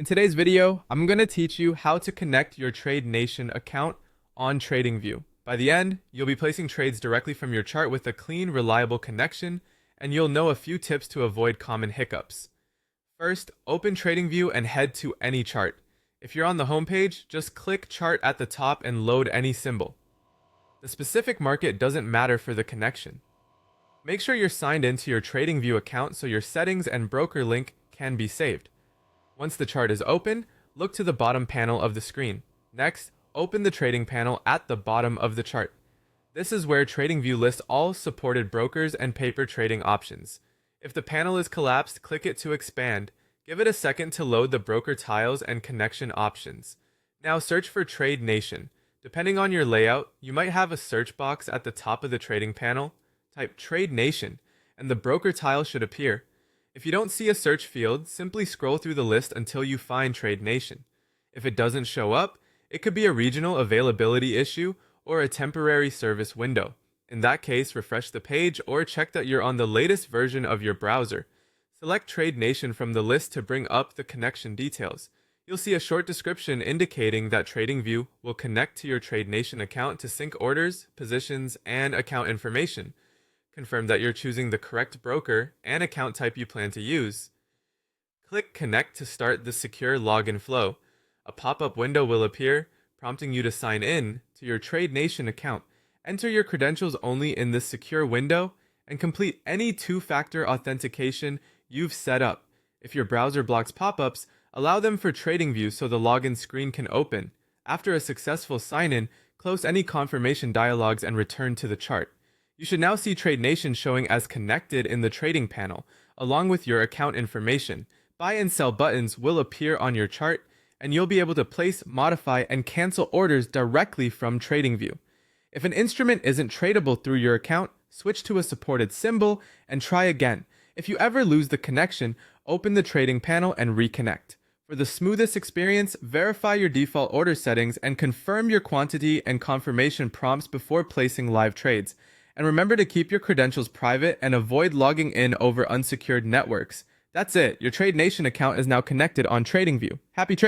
In today's video, I'm going to teach you how to connect your Trade Nation account on TradingView. By the end, you'll be placing trades directly from your chart with a clean, reliable connection, and you'll know a few tips to avoid common hiccups. First, open TradingView and head to any chart. If you're on the homepage, just click Chart at the top and load any symbol. The specific market doesn't matter for the connection. Make sure you're signed into your TradingView account so your settings and broker link can be saved. Once the chart is open, look to the bottom panel of the screen. Next, open the trading panel at the bottom of the chart. This is where TradingView lists all supported brokers and paper trading options. If the panel is collapsed, click it to expand. Give it a second to load the broker tiles and connection options. Now search for Trade Nation. Depending on your layout, you might have a search box at the top of the trading panel. Type Trade Nation, and the broker tile should appear. If you don't see a search field, simply scroll through the list until you find Trade Nation. If it doesn't show up, it could be a regional availability issue or a temporary service window. In that case, refresh the page or check that you're on the latest version of your browser. Select Trade Nation from the list to bring up the connection details. You'll see a short description indicating that TradingView will connect to your Trade Nation account to sync orders, positions, and account information. Confirm that you're choosing the correct broker and account type you plan to use. Click Connect to start the secure login flow. A pop-up window will appear, prompting you to sign in to your Trade Nation account. Enter your credentials only in this secure window and complete any two-factor authentication you've set up. If your browser blocks pop-ups, allow them for TradingView so the login screen can open. After a successful sign-in, close any confirmation dialogues and return to the chart. You should now see Trade Nation showing as connected in the trading panel, along with your account information. Buy and sell buttons will appear on your chart, and you'll be able to place, modify, and cancel orders directly from TradingView. If an instrument isn't tradable through your account, switch to a supported symbol and try again. If you ever lose the connection, open the trading panel and reconnect. For the smoothest experience, verify your default order settings and confirm your quantity and confirmation prompts before placing live trades. And remember to keep your credentials private and avoid logging in over unsecured networks. That's it. Your Trade Nation account is now connected on TradingView. Happy trading!